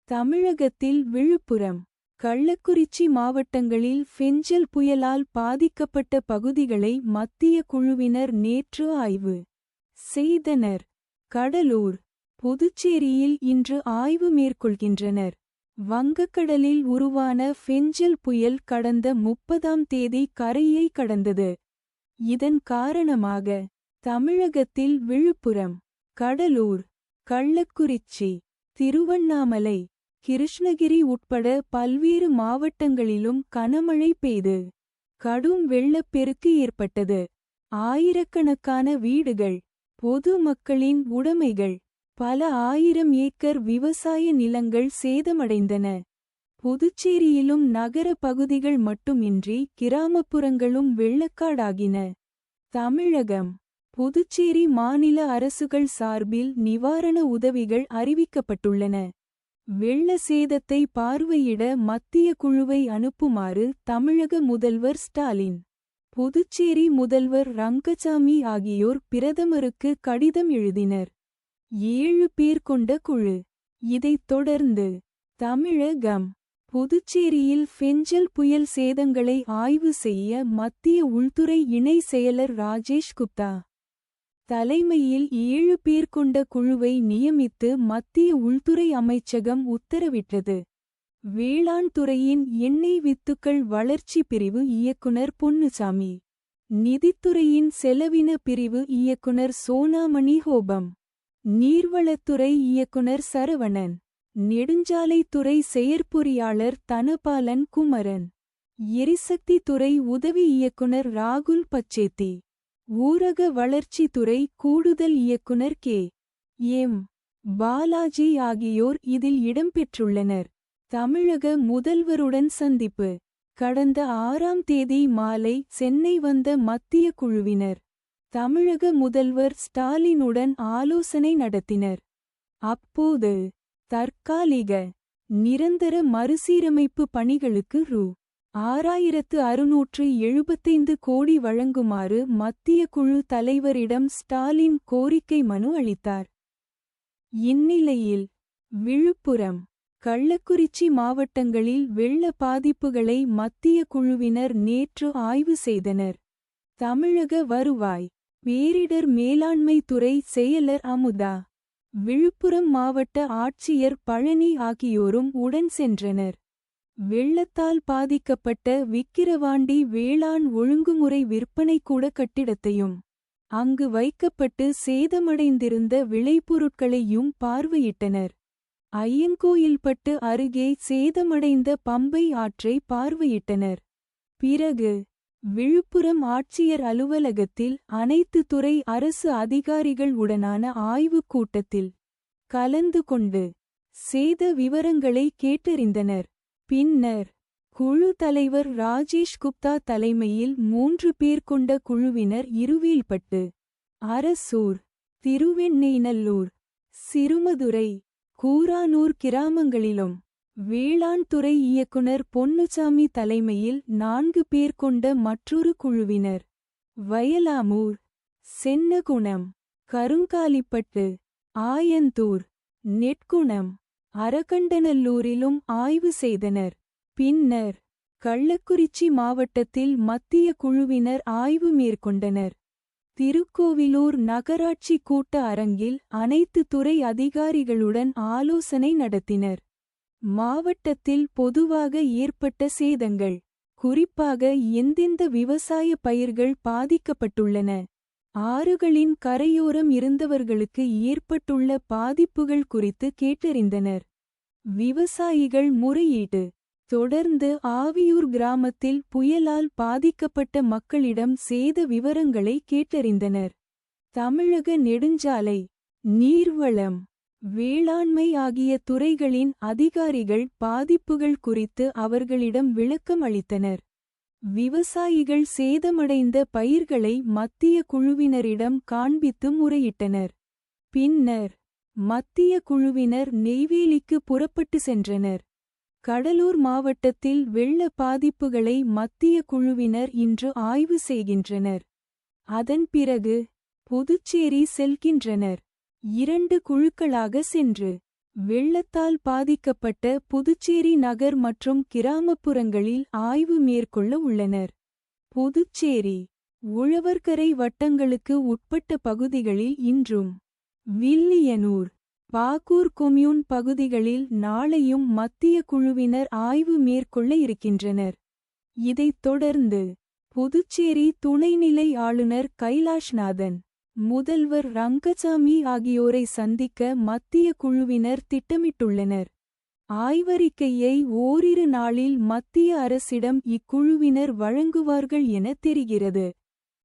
தமிழகத்தில் விழுப்புரம், கள்ளக்குறிச்சி மாவட்டங்களில் ஃபெஞ்சல் புயலால் பாதிக்கப்பட்ட பகுதிகளை மத்திய குழுவினர் நேற்று ஆய்வு செய்தனர். கடலூர், புதுச்சேரியில் இன்று ஆய்வு மேற்கொள்கின்றனர். வங்கக்கடலில் உருவான ஃபெஞ்சல் புயல் கடந்த 30ஆம் தேதி கரையை கடந்தது. இதன் காரணமாக தமிழகத்தில் விழுப்புரம், கடலூர், கள்ளக்குறிச்சி, திருவண்ணாமலை, கிருஷ்ணகிரி உட்பட பல்வேறு மாவட்டங்களிலும் கனமழை பெய்து கடும் வெள்ளப்பெருக்கு ஏற்பட்டது. ஆயிரக்கணக்கான வீடுகள், பொது மக்களின் உடைமைகள், பல ஆயிரம் ஏக்கர் விவசாய நிலங்கள் சேதமடைந்தன. புதுச்சேரியிலும் நகர பகுதிகள் மட்டுமின்றி கிராமப்புறங்களும் வெள்ளக்காடாகின. தமிழகம், புதுச்சேரி மாநில அரசுகள் சார்பில் நிவாரண உதவிகள் அறிவிக்கப்பட்டுள்ளன. வெள்ள சேதத்தை பார்வையிட மத்திய குழுவை அனுப்புமாறு தமிழக முதல்வர் ஸ்டாலின், புதுச்சேரி முதல்வர் ரங்கசாமி ஆகியோர் பிரதமருக்கு கடிதம் எழுதினர். 7 பேர் கொண்ட குழு. இதைத் தொடர்ந்து தமிழகம், புதுச்சேரியில் ஃபெஞ்சல் புயல் சேதங்களை ஆய்வு செய்ய மத்திய உள்துறை இணை செயலர் ராஜேஷ் குப்தா தலைமையில் 7 பேர் கொண்ட குழுவை நியமித்து மத்திய உள்துறை அமைச்சகம் உத்தரவிட்டது. வேளாண் துறையின் எண்ணெய் வித்துக்கள் வளர்ச்சி பிரிவு இயக்குனர் பொன்னுசாமி, நிதித்துறையின் செலவின பிரிவு இயக்குனர் சோனாமணி ஹோபம், நீர்வளத்துறை இயக்குனர் சரவணன், நெடுஞ்சாலைத்துறை செயற்பொறியாளர் தனபாலன் குமரன், எரிசக்தி துறை உதவி இயக்குனர் ராகுல் பச்சேத்தி, ஊரக வளர்ச்சித்துறை கூடுதல் இயக்குனர் கே. எம். பாலாஜி ஆகியோர் இதில் இடம்பெற்றுள்ளனர். தமிழக முதல்வருடன் சந்திப்பு. கடந்த 6ஆம் தேதி மாலை சென்னை வந்த மத்திய குழுவினர் தமிழக முதல்வர் ஸ்டாலினுடன் ஆலோசனை நடத்தினர். அப்போது தற்காலிக, நிரந்தர மறுசீரமைப்பு பணிகளுக்கு ரூ. 6675 கோடி வழங்குமாறு மத்திய குழு தலைவரிடம் ஸ்டாலின் கோரிக்கை மனு அளித்தார். இந்நிலையில் விழுப்புரம், கள்ளக்குறிச்சி மாவட்டங்களில் வெள்ள பாதிப்புகளை மத்திய குழுவினர் நேற்று ஆய்வு செய்தனர். தமிழக வருவாய், பேரிடர் மேலாண்மை துறை செயலர் அமுதா, விழுப்புரம் மாவட்ட ஆட்சியர் பழனி ஆகியோரும் உடன் சென்றனர். வெள்ளத்தால் பாதிக்கப்பட்ட விக்கிரவாண்டி வேளாண் ஒழுங்குமுறை விற்பனைக்கூட கட்டிடத்தையும் அங்கு வைக்கப்பட்டு சேதமடைந்திருந்த விளைபொருட்களையும் பார்வையிட்டனர். ஐயங்கோயில்பட்டு அருகே சேதமடைந்த பம்பை ஆற்றை பார்வையிட்டனர். பிறகு விழுப்புரம் ஆட்சியர் அலுவலகத்தில் அனைத்து துறை அரசு அதிகாரிகள் உடனான ஆய்வுக் கூட்டத்தில் கலந்து கொண்டு சேத விவரங்களை கேட்டறிந்தனர். பின்னர் குழு தலைவர் ராஜேஷ் குப்தா தலைமையில் 3 பேர் கொண்ட குழுவினர் இருவேல்பட்டு, அரசூர், திருவெண்ணெய்நல்லூர், சிறுமதுரை, கூரானூர் கிராமங்களிலும், வேளாண் துறை இயக்குனர் பொன்னுசாமி தலைமையில் 4 பேர் கொண்ட மற்றொரு குழுவினர் வயலாமூர், சென்னகுணம், கருங்காலிப்பட்டு, ஆயந்தூர், நெற்குணம், அரகண்டநல்லூரிலும் ஆய்வு செய்தனர். பின்னர் கள்ளக்குறிச்சி மாவட்டத்தில் மத்திய குழுவினர் ஆய்வு மேற்கொண்டனர். திருக்கோவிலூர் நகராட்சி கூட்ட அரங்கில் அனைத்து துறை அதிகாரிகளுடன் ஆலோசனை நடத்தினர். மாவட்டத்தில் பொதுவாக ஏற்பட்ட சேதங்கள், குறிப்பாக எந்தெந்த விவசாய பயிர்கள் பாதிக்கப்பட்டுள்ளன, ஆறுகளின் கரையோரம் இருந்தவர்களுக்கு ஏற்பட்டுள்ள பாதிப்புகள் குறித்து கேட்டறிந்தனர். விவசாயிகள் முறையீடு. தொடர்ந்து ஆவியூர் கிராமத்தில் புயலால் பாதிக்கப்பட்ட மக்களிடம் சேத விவரங்களை கேட்டறிந்தனர். தமிழக நெடுஞ்சாலை, நீர்வளம், வேளாண்மை ஆகிய துறைகளின் அதிகாரிகள் பாதிப்புகள் குறித்து அவர்களிடம் விளக்கம் அளித்தனர். விவசாயிகள் சேதமடைந்த பயிர்களை மத்திய குழுவினரிடம் காண்பித்து முறையிட்டனர். பின்னர் மத்திய குழுவினர் நெய்வேலிக்கு புறப்பட்டு சென்றனர். கடலூர் மாவட்டத்தில் வெள்ள பாதிப்புகளை மத்திய குழுவினர் இன்று ஆய்வு செய்கின்றனர். அதன் பிறகு புதுச்சேரி செல்கின்றனர். 2 குழுக்களாக சென்று வெள்ளத்தால் பாதிக்கப்பட்ட புதுச்சேரி நகர் மற்றும் கிராமப்புறங்களில் ஆய்வு மேற்கொள்ள உள்ளனர். புதுச்சேரி உழவர்கரை வட்டங்களுக்கு உட்பட்ட பகுதிகளில் இன்றும் வில்லியனூர், பாகூர் கொம்யூன் பகுதிகளில் நாளையும் மத்திய குழுவினர் ஆய்வு மேற்கொள்ள இருக்கின்றனர். இதைத் தொடர்ந்து புதுச்சேரி துணைநிலை ஆளுநர் கைலாஷ்நாதன், முதல்வர் ரங்கசாமி ஆகியோரை சந்திக்க மத்திய குழுவினர் திட்டமிட்டுள்ளனர். ஆய்வறிக்கையை ஓரிரு நாளில் மத்திய அரசிடம் இக்குழுவினர் வழங்குவார்கள் என தெரிகிறது.